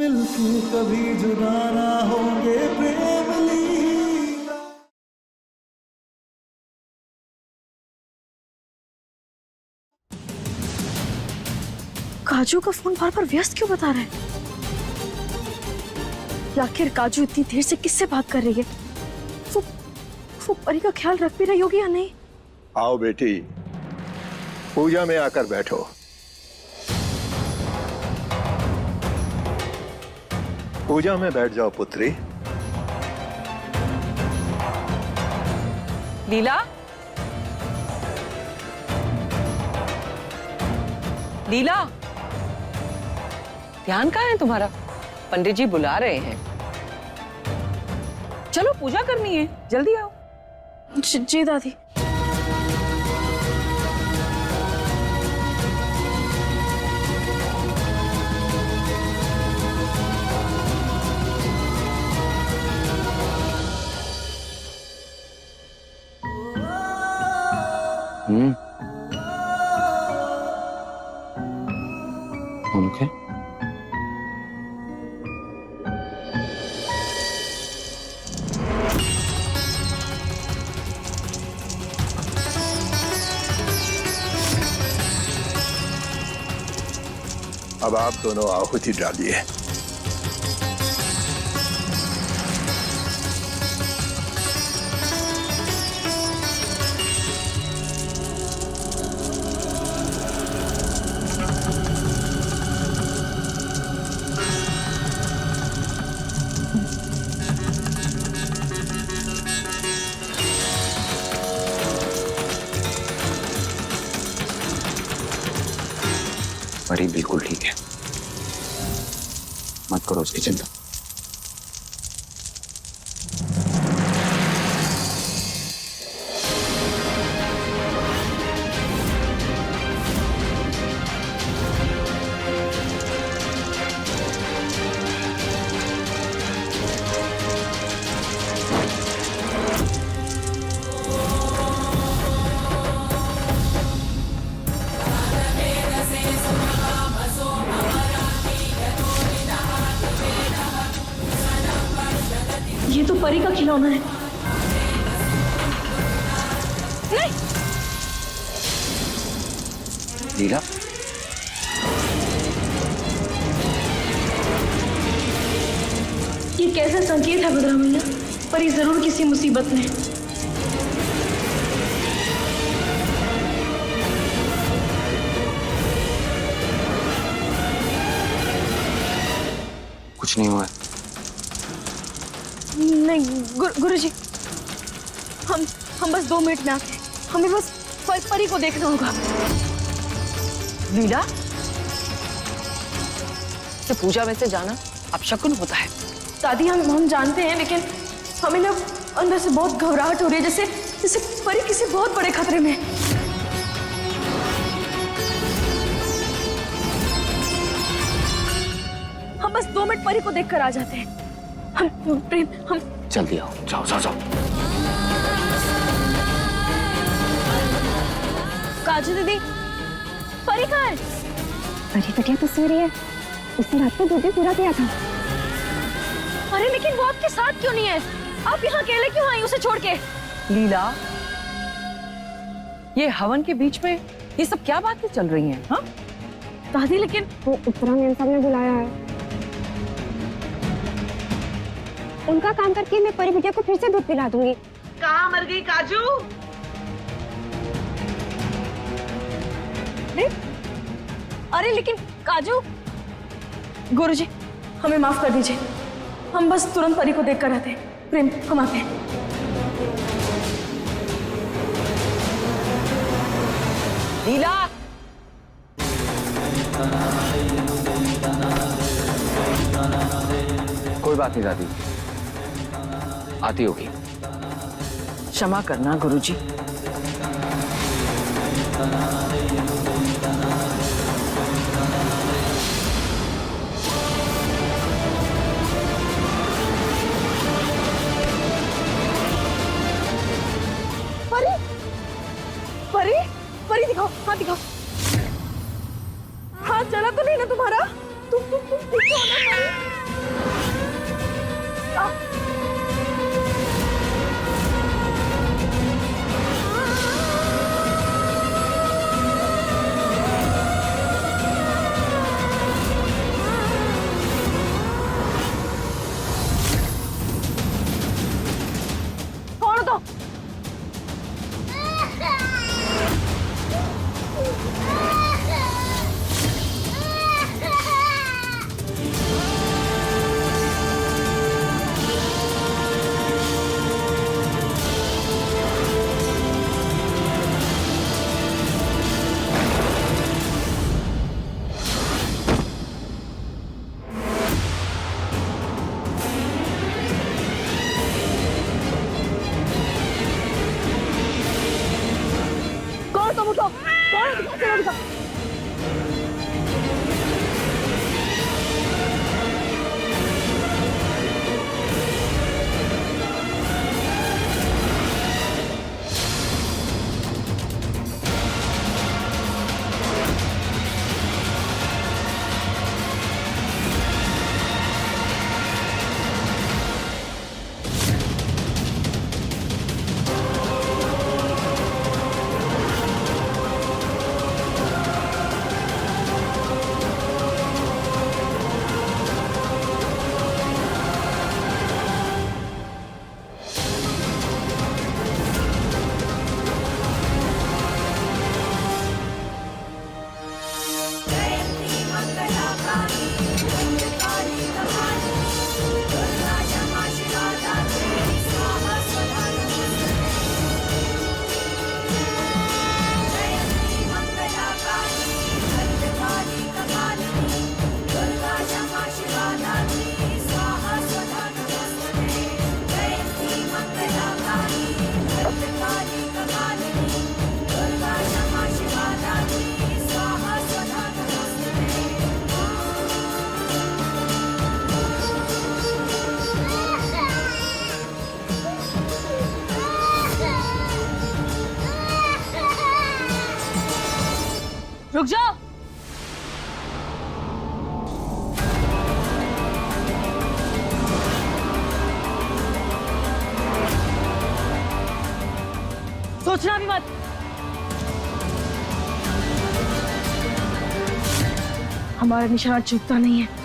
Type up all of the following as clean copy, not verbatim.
मिलके कभी जुदा ना होंगे प्रेम लीला। काजू का फोन बार बार व्यस्त क्यों बता रहा है? आखिर काजू इतनी देर से किससे बात कर रही है? वो परी का ख्याल रख भी रही होगी या नहीं? आओ बेटी, पूजा में आकर बैठो। पूजा में बैठ जाओ पुत्री। लीला, लीला, ध्यान कहाँ है तुम्हारा? पंडित जी बुला रहे हैं। चलो पूजा करनी है, जल्दी आओ। जी दादी। ओके। अब आप दोनों आहुति डालिए। परी बिल्कुल ठीक है, मत करो उसकी चिंता। ये तो परी का खिलौना है। नहीं। लीला, ये कैसा संकेत है बद्रा भैया? परी जरूर किसी मुसीबत में। कुछ नहीं हुआ है। नहीं गुरुजी, हम बस 2 मिनट में आते हैं। हमें बस परी को देखना होगा। लीला, तो पूजा में से जाना अपशकुन होता है। दादी हम जानते हैं, लेकिन हमें ना अंदर से बहुत घबराहट हो रही है, जैसे परी किसी बहुत बड़े खतरे में। हम बस 2 मिनट परी को देखकर आ जाते हैं। हम जल्दी आओ, जाओ जाओ जाओ। काजू दीदी, परी कहाँ है? परी तो क्या तो सो रही है, उसने रात को दूध भी पूरा किया था। अरे लेकिन वो आपके साथ क्यों नहीं है? आप यहाँ अकेले क्यों आई उसे छोड़ के? लीला, ये हवन के बीच में ये सब क्या बातें चल रही हैं? हाँ दादी, लेकिन वो उत्तरायण साहब ने बुलाया है। उनका काम करके मैं परी बिटिया को फिर से दूध पिला दूंगी। कहाँ मर गई काजू? अरे लेकिन काजू। गुरुजी, हमें माफ कर दीजिए, हम बस तुरंत परी को देखकर आते हैं। प्रेम, हम आते हैं। लीला, कोई बात नहीं दादी, आती होगी। क्षमा करना गुरुजी। परी, परी, परी दिखाओ, हाथ दिखाओ। हाथ चला तो नहीं ना तुम्हारा? तुम ठीक हो ना परी? रुक जाओ। सोचना भी मत। हमारा निशाना चूकता नहीं है।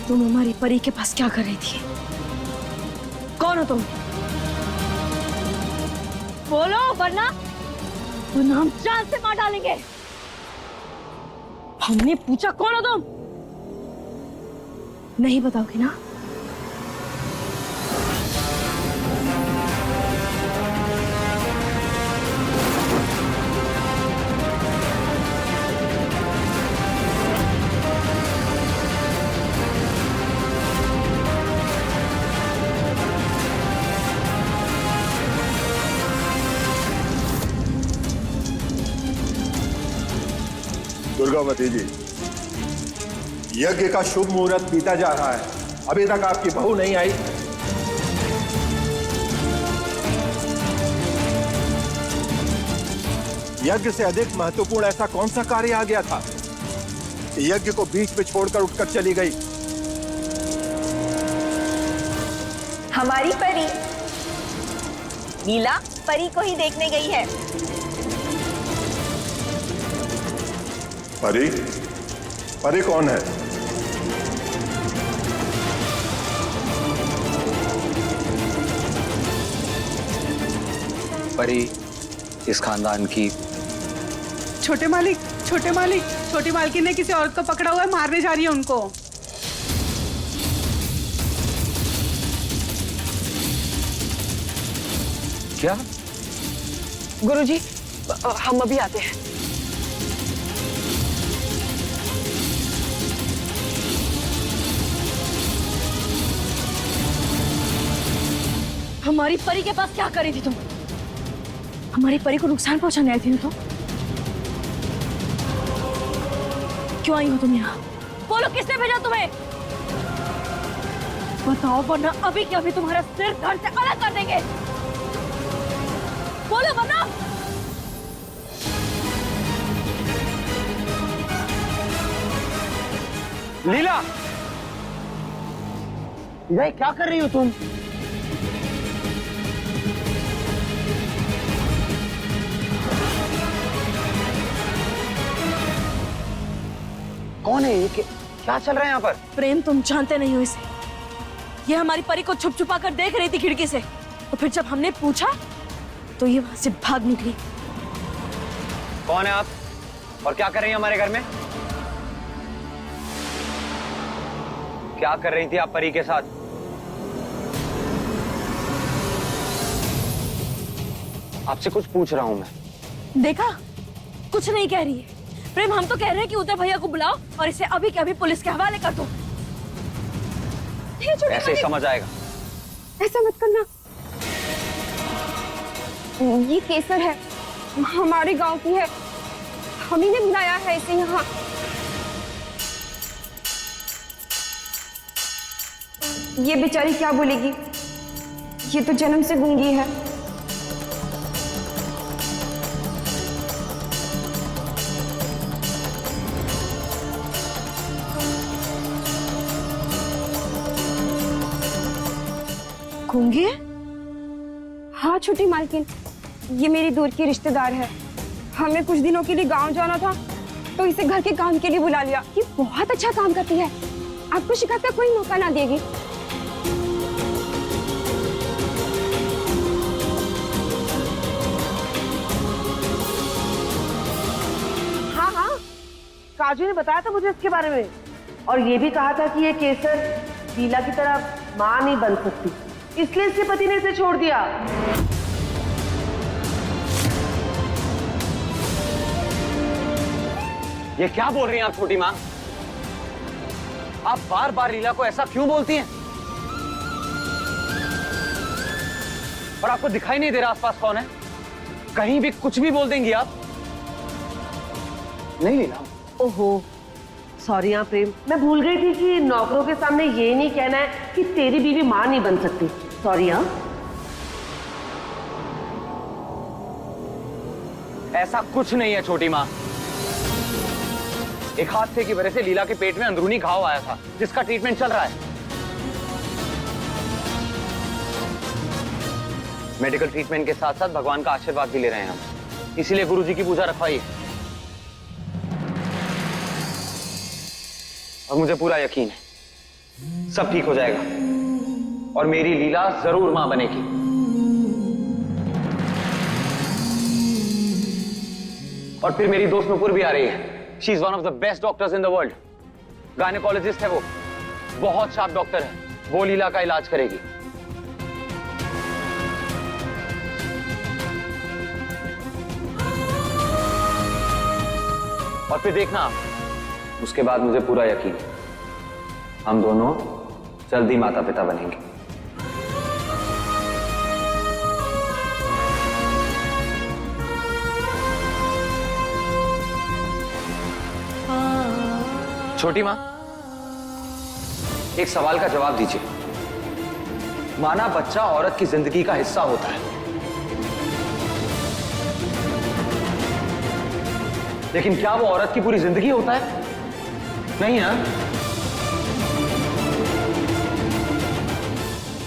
तुम हमारी परी के पास क्या कर रही थी? कौन हो तुम? बोलो वरना हम जान से मार डालेंगे। हमने पूछा कौन हो तुम? नहीं बताओगे ना? दुर्गावती जी, यज्ञ का शुभ मुहूर्त बीता जा रहा है, अभी तक आपकी बहू नहीं आई। यज्ञ से अधिक महत्वपूर्ण ऐसा कौन सा कार्य आ गया था? यज्ञ को बीच में छोड़कर उठकर चली गई। हमारी परी नीला परी को ही देखने गई है। परी? परी कौन है? परी इस खानदान की। छोटे मालिक, छोटी मालकिन ने किसी औरत को पकड़ा हुआ है, मारने जा रही है उनको। क्या? गुरुजी, हम अभी आते हैं। हमारी परी के पास क्या कर रही थी तुम? हमारी परी को नुकसान पहुंचाने आई थी ना तुम? क्यों आई हो तुम यहाँ? बोलो किसने भेजा तुम्हें? बताओ वरना अभी के अभी तुम्हारा सिर धड़ से अलग कर देंगे। बोलो वरना। लीला, ये क्या कर रही हो तुम? कौन है ये? क्या चल रहा है यहाँ पर? प्रेम, तुम जानते नहीं हो इसे। ये हमारी परी को छुप छुपा कर देख रही थी खिड़की से, और फिर जब हमने पूछा तो ये वहां से भाग निकली। कौन है आप और क्या कर रही हैं हमारे घर में? क्या कर रही थी आप परी के साथ? आपसे कुछ पूछ रहा हूं मैं। देखा, कुछ नहीं कह रही है। प्रेम, हम तो कह रहे हैं कि उदय भैया को बुलाओ और इसे अभी के अभी पुलिस के हवाले कर दो। ऐसे ही समझ आएगा। ऐसा मत करना। ये केसर है, हमारे गांव की है, हम ही ने बुलाया है इसे यहाँ। ये बेचारी क्या बोलेगी? ये तो जन्म से गूंगी है। गूंगी है? हाँ छोटी मालकिन, ये मेरी दूर की रिश्तेदार है। हमें कुछ दिनों के लिए गांव जाना था, तो इसे घर के काम के लिए बुला लिया। ये बहुत अच्छा काम करती है, आपको शिकायत का कोई मौका ना देगी। हाँ हाँ, काजू ने बताया था मुझे इसके बारे में, और ये भी कहा था कि ये केसर लीला की तरह मां नहीं बन सकती, इसलिए इसके पति ने इसे छोड़ दिया। ये क्या बोल रही हैं आप छोटी माँ? आप बार बार लीला को ऐसा क्यों बोलती हैं? और आपको दिखाई नहीं दे रहा आसपास कौन है? कहीं भी कुछ भी बोल देंगी आप। नहीं लीला। ओहो सॉरी हाँ प्रेम, मैं भूल गई थी कि नौकरों के सामने ये नहीं कहना है कि तेरी बीवी मां नहीं बन सकती। सॉरी हाँ। ऐसा कुछ नहीं है छोटी माँ। एक हादसे की वजह से लीला के पेट में अंदरूनी घाव आया था, जिसका ट्रीटमेंट चल रहा है। मेडिकल ट्रीटमेंट के साथ साथ भगवान का आशीर्वाद भी ले रहे हैं हम, इसीलिए गुरुजी की पूजा रखवाई। और मुझे पूरा यकीन है सब ठीक हो जाएगा और मेरी लीला जरूर मां बनेगी। और फिर मेरी दोस्त नुपुर भी आ रही है। She is one of the best doctors in the world. Gynaecologist है वो, बहुत शार्प डॉक्टर है। वो लीला का इलाज करेगी। और फिर देखना आप, उसके बाद मुझे पूरा यकीन है हम दोनों जल्दी माता पिता बनेंगे। छोटी मां, एक सवाल का जवाब दीजिए। माना बच्चा औरत की जिंदगी का हिस्सा होता है, लेकिन क्या वो औरत की पूरी जिंदगी होता है? नहीं ना।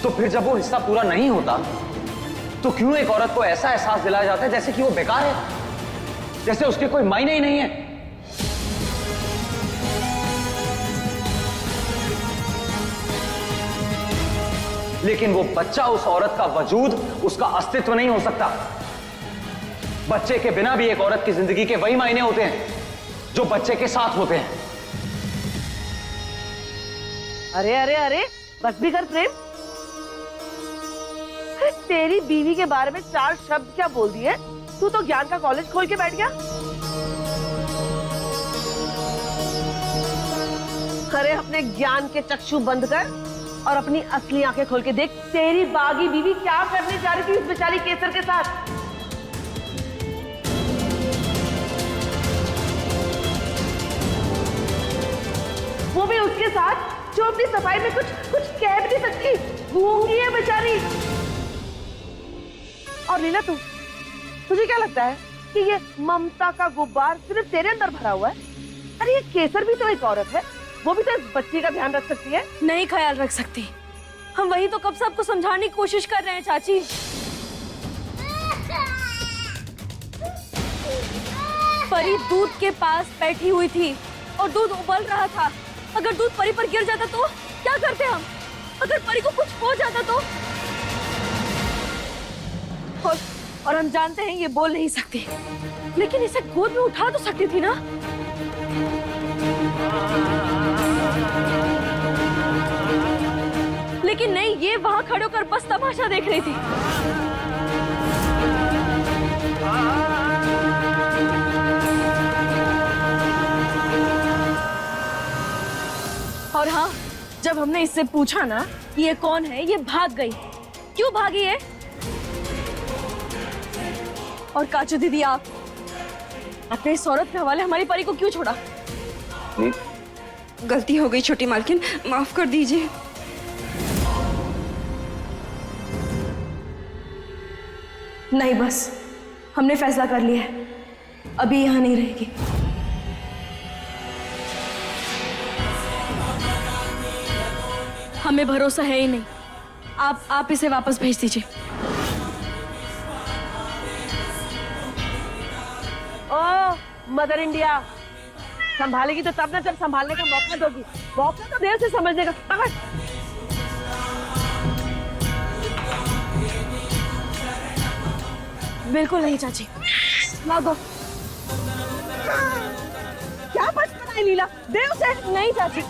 तो फिर जब वो हिस्सा पूरा नहीं होता, तो क्यों एक औरत को ऐसा एहसास दिलाया जाता है जैसे कि वो बेकार है, जैसे उसके कोई मायने ही नहीं है? लेकिन वो बच्चा, उस औरत का वजूद, उसका अस्तित्व नहीं हो सकता। बच्चे के बिना भी एक औरत की जिंदगी के वही मायने होते हैं जो बच्चे के साथ होते हैं। अरे अरे अरे बस भी कर प्रेम। अरे तेरी बीवी के बारे में 4 शब्द क्या बोल दिए? तू तो ज्ञान का कॉलेज खोल के बैठ गया। अरे अपने ज्ञान के चक्षु बंद कर और अपनी असली आंखें खोल के देख, तेरी बागी बीवी क्या करने जा रही थी इस बेचारी केसर के साथ। वो भी उसके साथ जो अपनी सफाई में कुछ कह भी नहीं सकती। गूंगी है बेचारी। और लीला, तुझे क्या लगता है कि ये ममता का गुब्बार सिर्फ तेरे अंदर भरा हुआ है? अरे ये केसर भी तो एक औरत है, वो भी तो इस बच्ची का ध्यान रख सकती है। नहीं ख्याल रख सकती। हम वही तो कब से आपको समझाने की कोशिश कर रहे हैं चाची। परी दूध के पास बैठी हुई थी और दूध उबल रहा था। अगर दूध परी पर गिर जाता तो क्या करते हम? अगर परी को कुछ हो जाता तो? और हम जानते हैं ये बोल नहीं सकती, लेकिन इसे गोद में उठा तो सकती थी ना। लेकिन नहीं, ये वहां खड़े होकर बस तमाशा देख रही थी। और हाँ, जब हमने इससे पूछा ना कि ये कौन है, ये भाग गई। क्यों भागी है? और काजू दीदी, आप अपने इस औरत के हवाले हमारी परी को क्यों छोड़ा? गलती हो गई छोटी मालकिन, माफ कर दीजिए। नहीं, बस हमने फैसला कर लिया है, अभी यहाँ नहीं रहेगी। हमें भरोसा है ही नहीं। आप इसे वापस भेज दीजिए। ओ मदर इंडिया, संभालेगी तो तब ना जब संभालने का मौका दोगी। मौका तो देर से समझने का। बिल्कुल नहीं चाची, ला दो। क्या बचपना है लीला, दे उसे। नहीं चाची।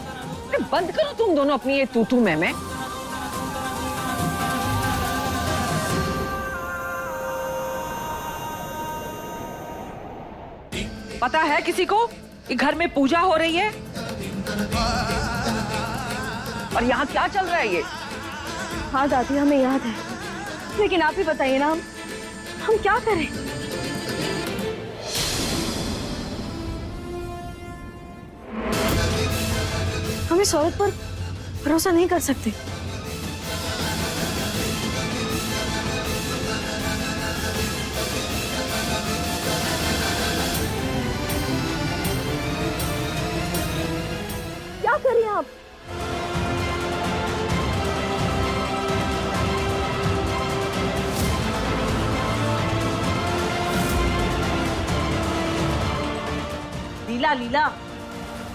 बंद करो तुम दोनों अपनी ये तू मैं। पता है किसी को कि घर में पूजा हो रही है? और यहाँ क्या चल रहा है ये? हाँ दादी, हमें याद है, लेकिन आप ही बताइए ना, हम क्या करें? हम इस औरत पर भरोसा नहीं कर सकते। क्या करें आप? लीला लीला,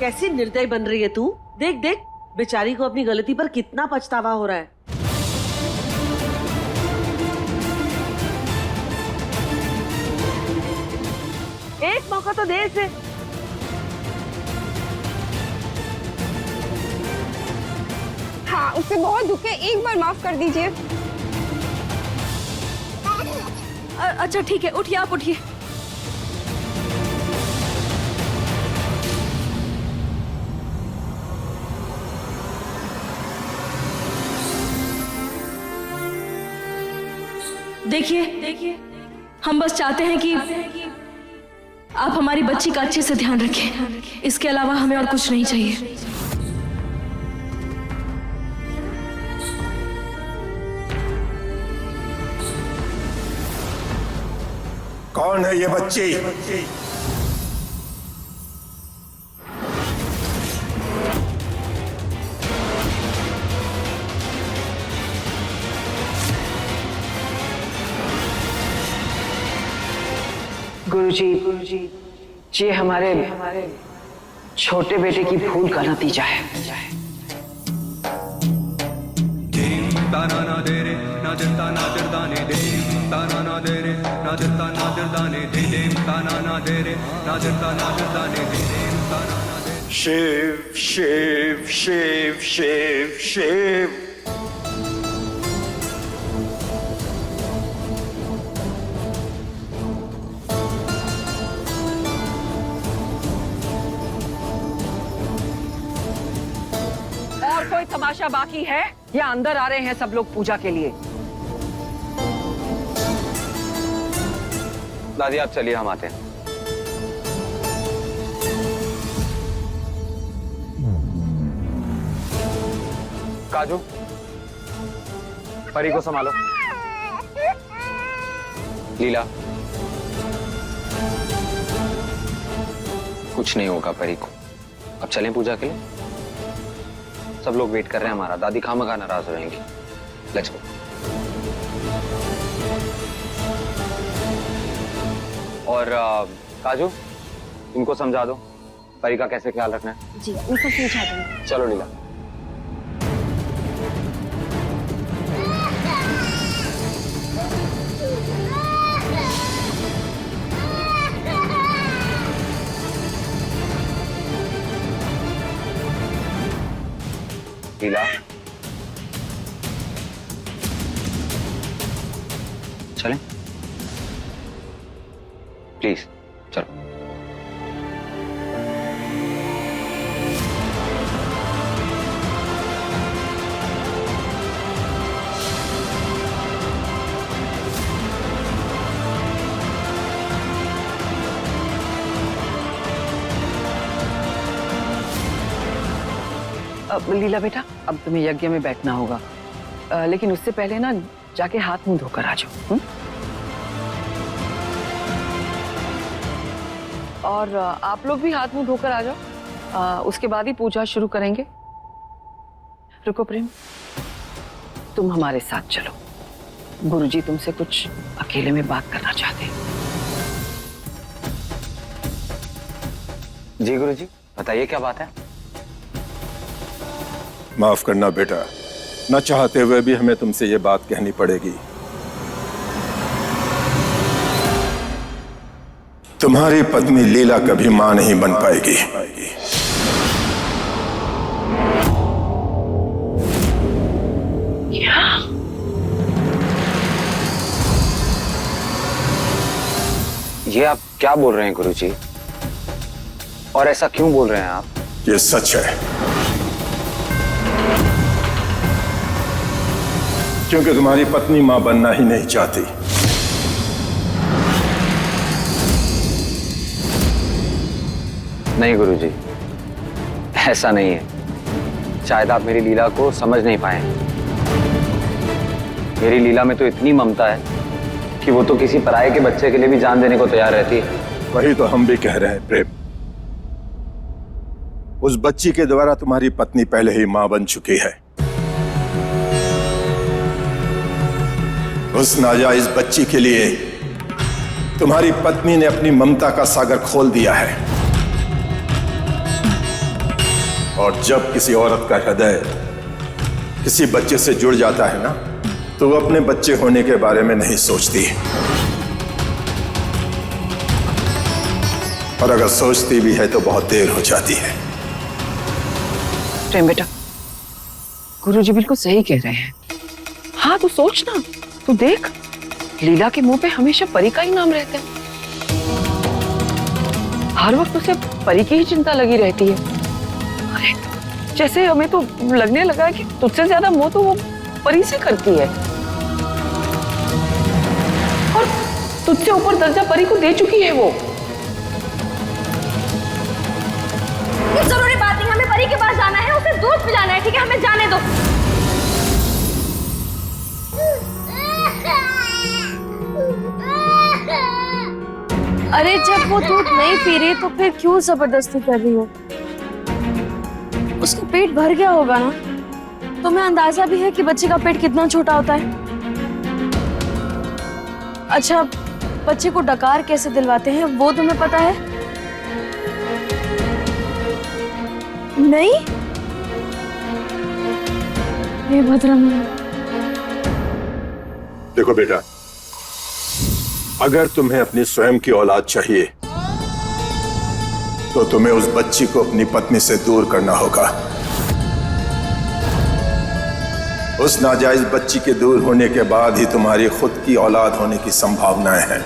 कैसी निर्दयी बन रही है तू। देख देख, बेचारी को अपनी गलती पर कितना पछतावा हो रहा है। एक मौका तो दे इसे। हाँ, उससे बहुत दुख है, एक बार माफ कर दीजिए। अच्छा ठीक है, उठिए, आप उठिए। देखिए, हम बस चाहते हैं कि आप हमारी बच्ची का अच्छे से ध्यान रखें। इसके अलावा हमें और कुछ नहीं चाहिए। कौन है ये बच्ची? गुरुजी, ये हमारे छोटे बेटे की भूल का नतीजा है। शिव शिव शिव शिव शिव। और कोई तमाशा बाकी है या अंदर आ रहे हैं सब लोग पूजा के लिए? दादी आप चलिए, हम आते हैं। काजू, परी को संभालो। लीला, कुछ नहीं होगा परी को। अब चलें पूजा के लिए। सब लोग वेट कर रहे हैं हमारा। दादी खामखा नाराज हो जाएंगी। Let's go. और काजू, इनको समझा दो परी का कैसे ख्याल रखना है। जी, उनको समझा दूंगी। चलो लीला। लीला, चलें प्लीज, चलो। अब लीला बेटा, अब तुम्हें यज्ञ में बैठना होगा, लेकिन उससे पहले ना जाके हाथ मुंह धोकर आ जाओ। और आप लोग भी हाथ मुंह धोकर आ जाओ। उसके बाद ही पूजा शुरू करेंगे। रुको प्रेम, तुम हमारे साथ चलो। गुरुजी तुमसे कुछ अकेले में बात करना चाहते हैं। जी गुरुजी, बताइए क्या बात है। माफ करना बेटा, न चाहते हुए भी हमें तुमसे ये बात कहनी पड़ेगी। तुम्हारी पत्नी लीला कभी मां नहीं बन पाएगी। ये आप क्या बोल रहे हैं गुरुजी? और ऐसा क्यों बोल रहे हैं आप? ये सच है, क्योंकि तुम्हारी पत्नी मां बनना ही नहीं चाहती। नहीं गुरुजी, ऐसा नहीं है। शायद आप मेरी लीला को समझ नहीं पाए। मेरी लीला में तो इतनी ममता है कि वो तो किसी पराये के बच्चे के लिए भी जान देने को तैयार रहती है। वही तो हम भी कह रहे हैं प्रेम। उस बच्ची के द्वारा तुम्हारी पत्नी पहले ही मां बन चुकी है। उस नाजायज बच्ची के लिए तुम्हारी पत्नी ने अपनी ममता का सागर खोल दिया है। और जब किसी औरत का हृदय किसी बच्चे से जुड़ जाता है ना, तो वो अपने बच्चे होने के बारे में नहीं सोचती, और अगर सोचती भी है तो बहुत देर हो जाती है। प्रेम बेटा, गुरुजी बिल्कुल सही कह रहे हैं। हाँ तू सोच ना, तू देख लीला के मुंह पे हमेशा परी का ही नाम रहता है। हर वक्त उसे परी की ही चिंता लगी रहती है। अरे जैसे हमें तो लगने लगा है कि तुझसे ज्यादा मोह तो वो परी से करती है, और तुझसे ऊपर दर्जा परी को दे चुकी है वो। कुछ जरूरी बात नहीं, हमें परी के पास जाना है, उसे दूध पिलाना है, ठीक है? हमें जाने दो। अरे जब वो दूध नहीं पी रही तो फिर क्यों जबरदस्ती कर रही हो? उसका पेट भर गया होगा ना? तुम्हें अंदाजा भी है कि बच्चे का पेट कितना छोटा होता है? अच्छा, बच्चे को डकार कैसे दिलवाते हैं वो तुम्हें पता है? नहीं? हे भद्रम। देखो बेटा, अगर तुम्हें अपनी स्वयं की औलाद चाहिए तो तुम्हें उस बच्ची को अपनी पत्नी से दूर करना होगा। उस नाजायज बच्ची के दूर होने के बाद ही तुम्हारी खुद की औलाद होने की संभावनाएं हैं।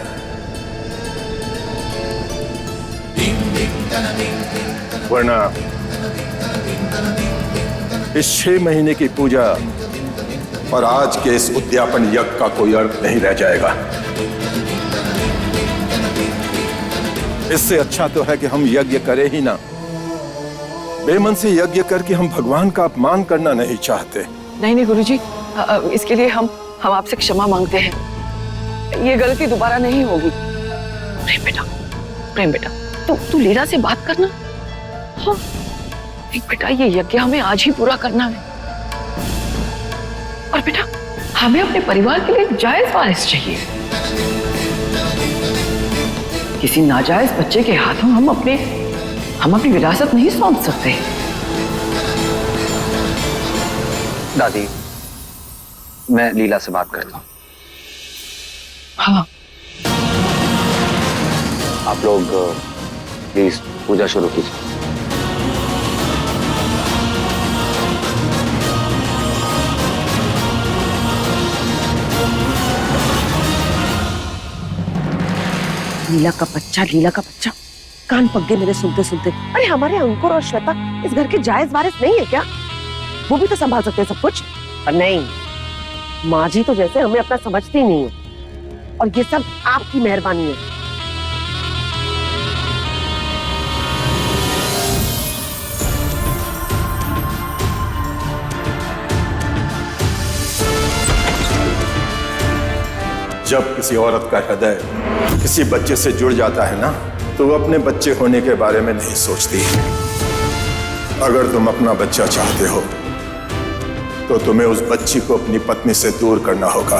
वरना इस 6 महीने की पूजा और आज के इस उद्यापन यज्ञ का कोई अर्थ नहीं रह जाएगा। इससे अच्छा तो है कि हम यज्ञ करें ही ना। बेमन से यज्ञ करके हम भगवान का अपमान करना नहीं चाहते। नहीं गुरुजी, इसके लिए हम आपसे क्षमा मांगते हैं। ये गलती दोबारा नहीं होगी। प्रेम बेटा, तू लीला से बात करना। हाँ बेटा, ये यज्ञ हमें आज ही पूरा करना है। और बेटा, हमें अपने परिवार के लिए एक जायज वारिस चाहिए। किसी नाजायज बच्चे के हाथों हम अपनी विरासत नहीं सौंप सकते। दादी, मैं लीला से बात करता हूँ। हाँ आप लोग प्लीज पूजा शुरू कीजिए। लीला का बच्चा, कान पक गए मेरे सुनते सुनते। अरे हमारे अंकुर और श्वेता इस घर के जायज वारिस नहीं है क्या? वो भी तो संभाल सकते हैं सब कुछ। पर नहीं, माँ जी तो जैसे हमें अपना समझती नहीं है, और ये सब आपकी मेहरबानी है। जब किसी औरत का हृदय किसी बच्चे से जुड़ जाता है ना, तो वो अपने बच्चे होने के बारे में नहीं सोचती। अगर तुम अपना बच्चा चाहते हो तो तुम्हें उस बच्ची को अपनी पत्नी से दूर करना होगा।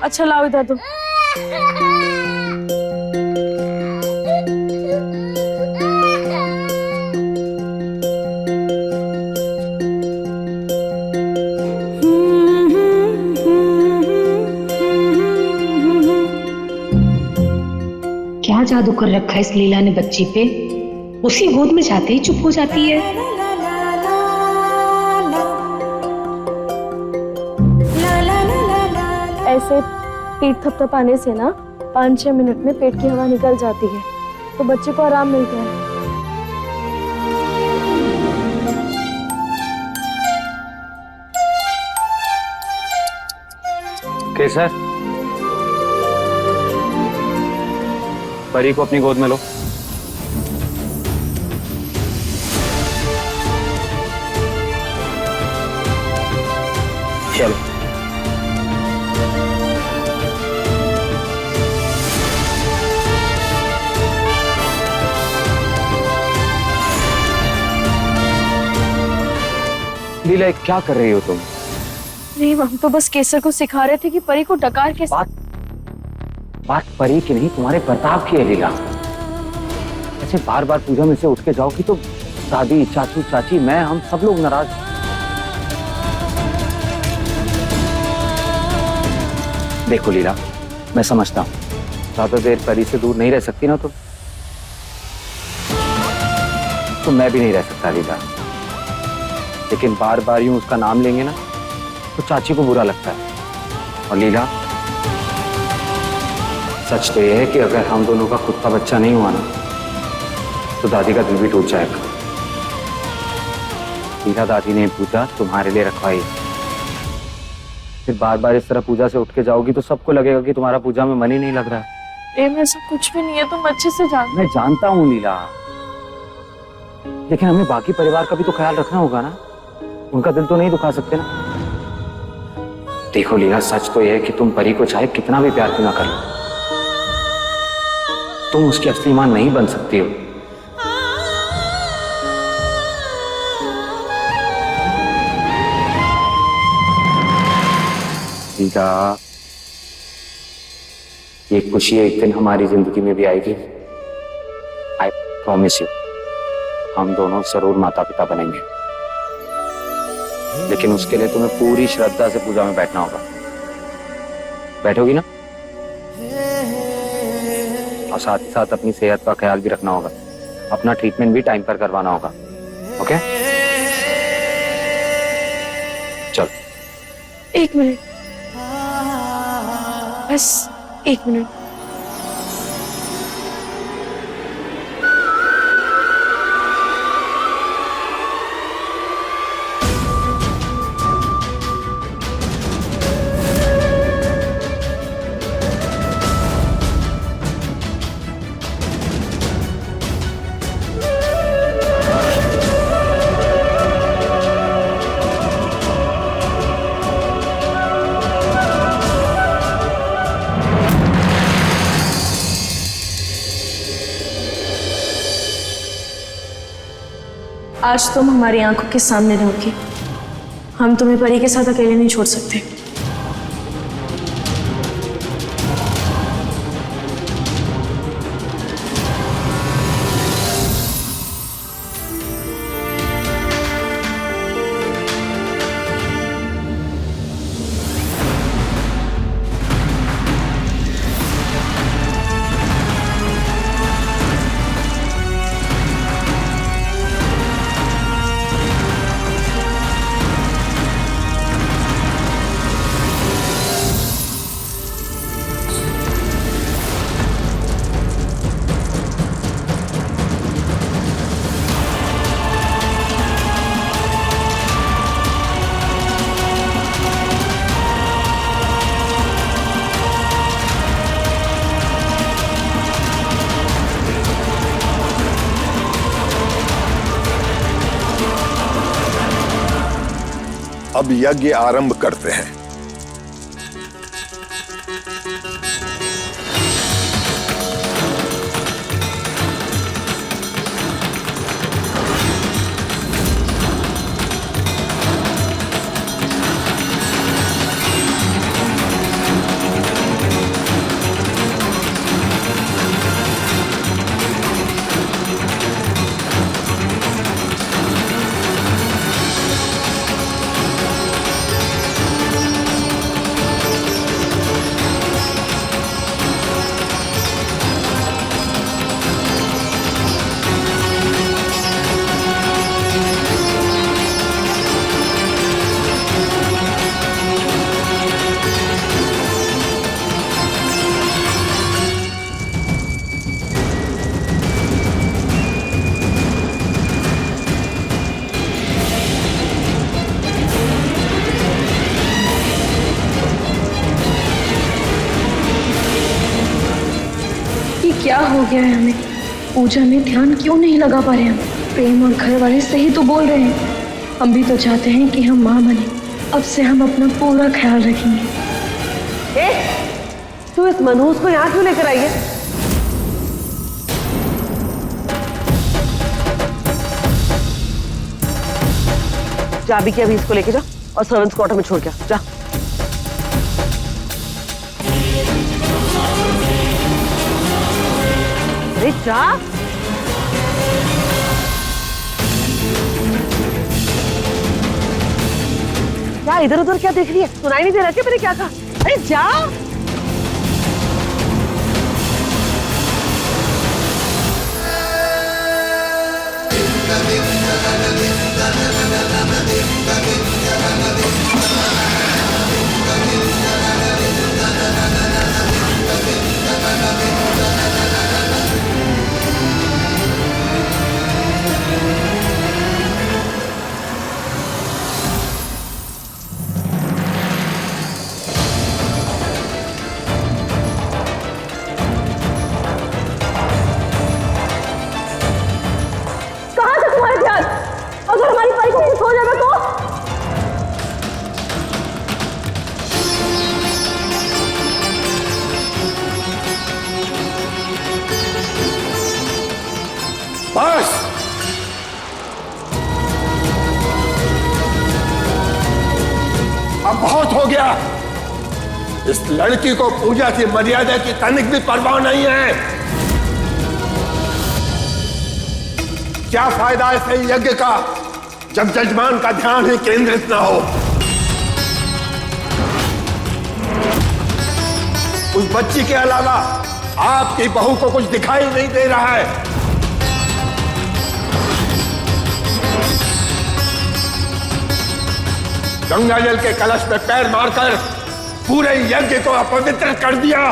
अच्छा लाओ इधर दो। क्या जादू कर रखा है इस लीला ने बच्ची पे? उसी गोद में जाते ही चुप हो जाती है। ऐसे पीठ थपथपाने से ना 5-6 मिनट में पेट की हवा निकल जाती है, तो बच्चे को आराम मिलता है। केसर, परी को अपनी गोद में लो। चलो। लीला क्या कर रही हो तुम? नहीं, हम तो बस केसर को सिखा रहे थे कि परी को डकार के बात परी की नहीं, तुम्हारे बर्ताव की है लीला। ऐसे बार बार पूजा में से उठ के जाओगी तो दादी, चाचू, चाची, मैं, हम सब लोग नाराज। देखो लीला, मैं समझता हूँ ज्यादा देर परी से दूर नहीं रह सकती ना तो मैं भी नहीं रह सकता लीला। लेकिन बार बार यूं उसका नाम लेंगे ना तो चाची को बुरा लगता है। और लीला, सच तो यह है कि अगर हम दोनों का खुद का बच्चा नहीं हुआ ना तो दादी का दिल भी टूट जाएगा। लीला, दादी ने पूजा तुम्हारे लिए रखवाई, फिर बार बार इस तरह पूजा से उठ के जाओगी तो सबको लगेगा कि तुम्हारा पूजा में मन ही नहीं लग रहा है। ऐसा कुछ भी नहीं है, तुम अच्छे से जानते। मैं जानता हूँ लीला, लेकिन हमें बाकी परिवार का भी तो ख्याल रखना होगा ना। उनका दिल तो नहीं दुखा सकते ना। देखो लीला, सच तो यह है कि तुम परी को चाहे कितना भी प्यार क्यों ना कर लो, तुम उसकी असली मां नहीं बन सकती हो। लीला, ये खुशी एक दिन हमारी जिंदगी में भी आएगी। आई प्रॉमिस यू, हम दोनों जरूर माता पिता बनेंगे। लेकिन उसके लिए तुम्हें पूरी श्रद्धा से पूजा में बैठना होगा। बैठोगी ना? और साथ ही साथ अपनी सेहत का ख्याल भी रखना होगा। अपना ट्रीटमेंट भी टाइम पर करवाना होगा। ओके? चलो। 1 मिनट, बस 1 मिनट। आज तुम हमारी आंखों के सामने रहोगी। हम तुम्हें परी के साथ अकेले नहीं छोड़ सकते। अब यज्ञ आरंभ करते हैं। क्या हो गया है हमें? पूजा में ध्यान क्यों नहीं लगा पा रहे हम? प्रेम और घर वाले सही तो बोल रहे हैं, हम भी तो चाहते हैं कि हम माँ बने, अब से हम अपना पूरा ख्याल रखेंगे। तू इस मनहूस को यहाँ क्यों लेकर आई है? जा अभी के अभी इसको लेके जा और सर्वेंट्स क्वार्टर में छोड़ के आ, जा। अरे जा। क्या इधर उधर क्या देख रही है? सुनाई नहीं दे रहा क्या मैंने क्या कहा? अरे जा। अगर हमारी परी को कुछ हो जाएगा तो? बस अब बहुत हो गया। इस लड़की को पूजा की मर्यादा की तनिक भी परवाह नहीं है। क्या फायदा ऐसे यज्ञ का जब जजमान का ध्यान ही केंद्रित ना हो। उस बच्ची के अलावा आपकी बहू को कुछ दिखाई नहीं दे रहा है। गंगा जल के कलश में पैर मारकर पूरे यज्ञ को अपवित्र कर दिया।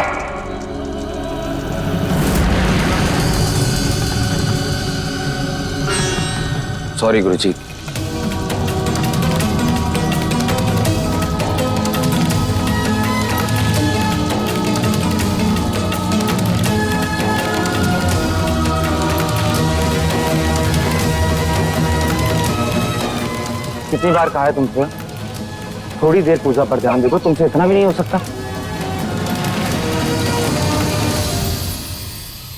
सॉरी गुरुजी। कितनी बार कहा है तुमसे थोड़ी देर पूजा पर ध्यान दे दो, तुमसे इतना भी नहीं हो सकता?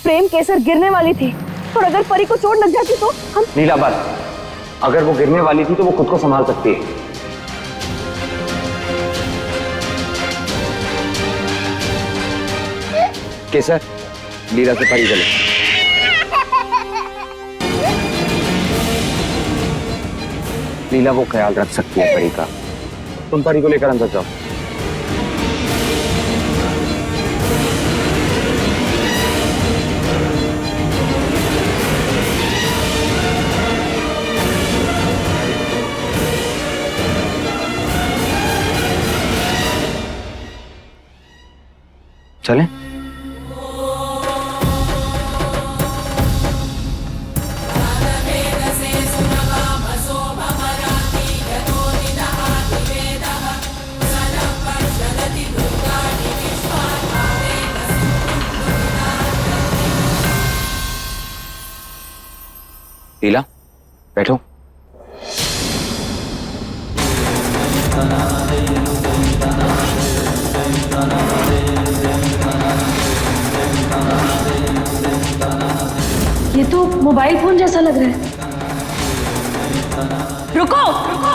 प्रेम केसर गिरने वाली थी और अगर परी को चोट लग जाती तो हम। लीला बस, अगर वो गिरने वाली थी तो वो खुद को संभाल सकती है। केसर, लीला से परी चले। लीला वो ख्याल रख सकती है परी का, तुम परी को लेकर अंदर जाओ। चलें? लीला, बैठो। ये तो मोबाइल फोन जैसा लग रहा है। रुको रुको।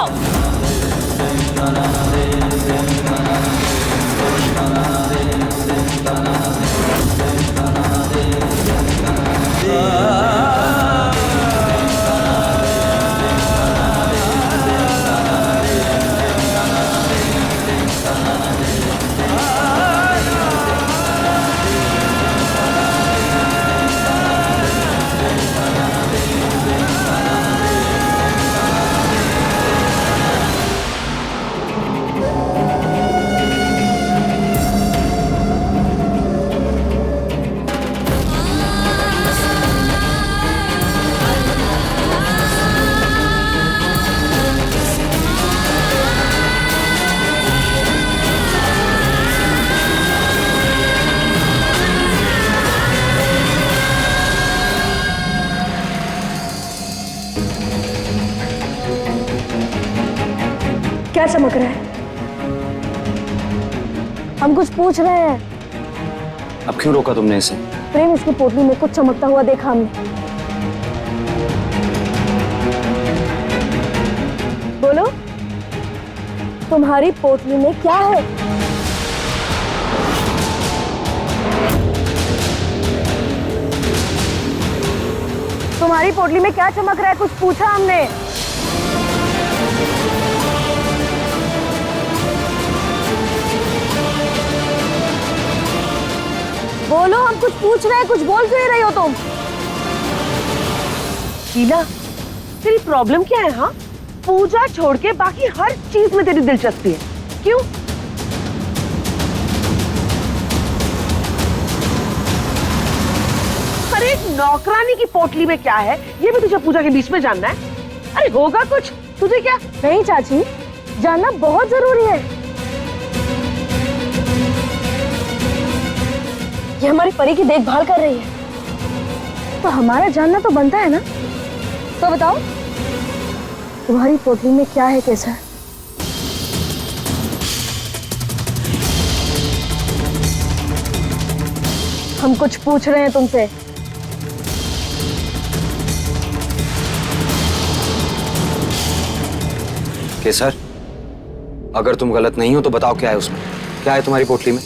क्या चमक रहा है? हम कुछ पूछ रहे हैं। अब क्यों रोका तुमने इसे? प्रेम, इसकी पोटली में कुछ चमकता हुआ देखा हमने। बोलो, तुम्हारी पोटली में क्या है? तुम्हारी पोटली में क्या चमक रहा है? कुछ पूछा हमने। बोलो, हम कुछ पूछ रहे हैं, कुछ बोल क्यों रही हो तुम? शीला, तेरी प्रॉब्लम क्या है? हाँ, पूजा छोड़ के बाकी हर चीज में तेरी दिलचस्पी है, क्यों? अरे एक नौकरानी की पोटली में क्या है, ये भी तुझे पूजा के बीच में जानना है? अरे होगा कुछ, तुझे क्या? नहीं चाची, जानना बहुत जरूरी है। ये हमारी परी की देखभाल कर रही है, तो हमारा जानना तो बनता है ना। तो बताओ, तुम्हारी पोटली में क्या है केसर? हम कुछ पूछ रहे हैं तुमसे। केसर, अगर तुम गलत नहीं हो तो बताओ क्या है उसमें? क्या है तुम्हारी पोटली में?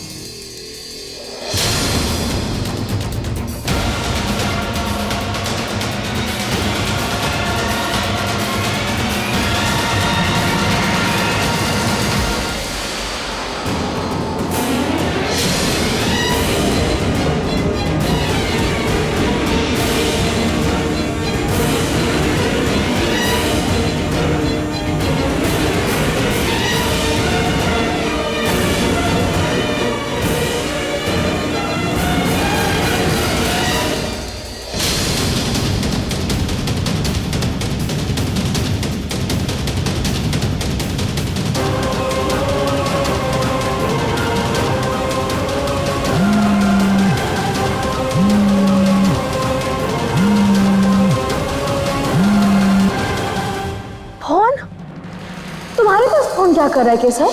तुम्हारे पास फोन क्या कर रहा है केसर?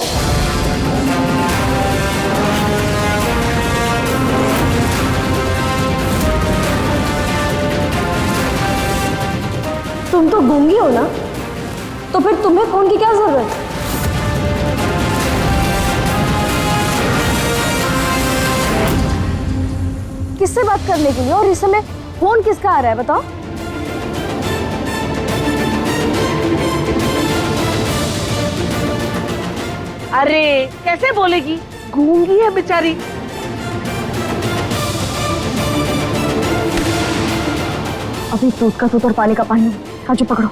तुम तो गूंगी हो ना, तो फिर तुम्हें फोन की क्या जरूरत है? किससे बात करने के लिए? और इस समय फोन किसका आ रहा है बताओ? अरे कैसे बोलेगी, गूंगी है बेचारी। अभी दूध का दूध और पानी का पानी। काजू पकड़ो।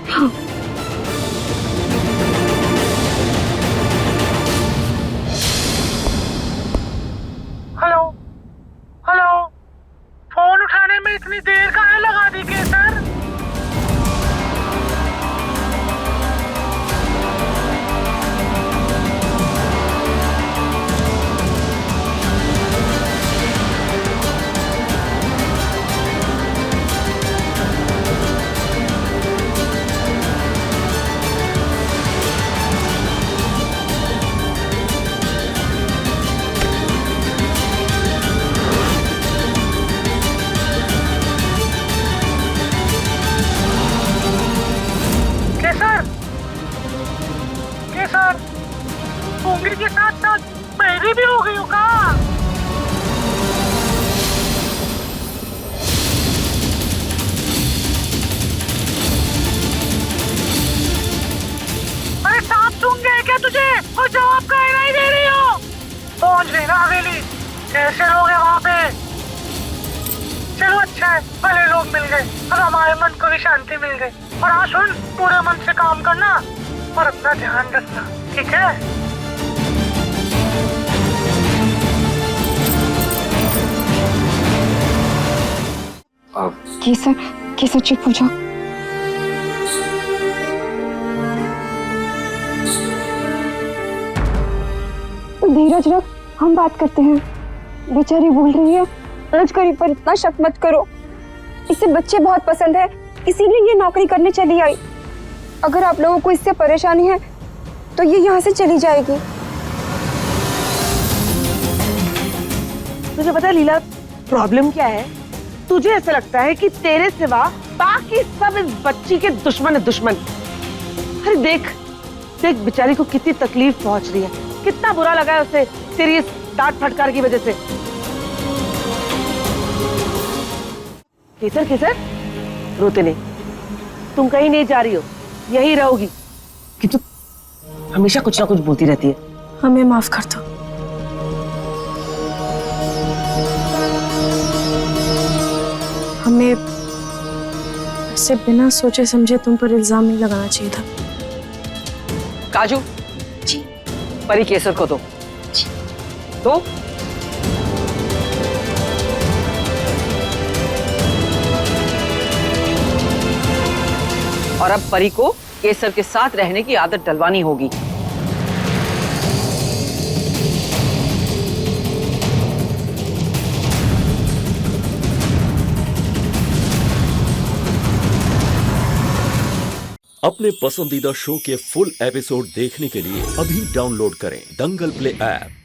हेलो हेलो, फोन उठाने में इतनी देर कहाँ लगा दी केसर? केसर, गूंगी के साथ साथ बहरी भी हो गई हो का? अरे सांप सूंघ गए क्या तुझे? और जवाब का नहीं दे रही हो? पहुंच गई ना हवेली? कैसे लोग हैं वहाँ पे? चलो अच्छा है, भले लोग मिल गए और हमारे मन को भी शांति मिल गई। और हाँ सुन, पूरे मन से काम करना और अपना ध्यान रखना, ठीक है? केसर, केसर चुप हो जाओ। धीरज रख, हम बात करते हैं। बेचारी बोल रही है, राजकरी पर इतना शक मत करो। इसे बच्चे बहुत पसंद है, इसीलिए ये नौकरी करने चली आई। अगर आप लोगों को इससे परेशानी है तो ये यहाँ से चली जाएगी। तुझे पता है लीला प्रॉब्लम क्या है? तुझे ऐसा लगता है कि तेरे सिवा बाकी सब इस बच्ची के दुश्मन है, दुश्मन। अरे देख देख बेचारी को कितनी तकलीफ पहुंच रही है, कितना बुरा लगा है उसे तेरी इस डांट फटकार की वजह से। केसर केसर रोते नहीं, तुम कहीं नहीं जा रही हो, यही रहोगी कि तू हमेशा कुछ ना कुछ बोलती रहती है। हमें माफ कर दो। हमें ऐसे बिना सोचे समझे तुम पर इल्जाम नहीं लगाना चाहिए था। काजू जी। परी केसर को दो। जी। तो और अब परी को केसर के साथ रहने की आदत डलवानी होगी। अपने पसंदीदा शो के फुल एपिसोड देखने के लिए अभी डाउनलोड करें दंगल प्ले ऐप।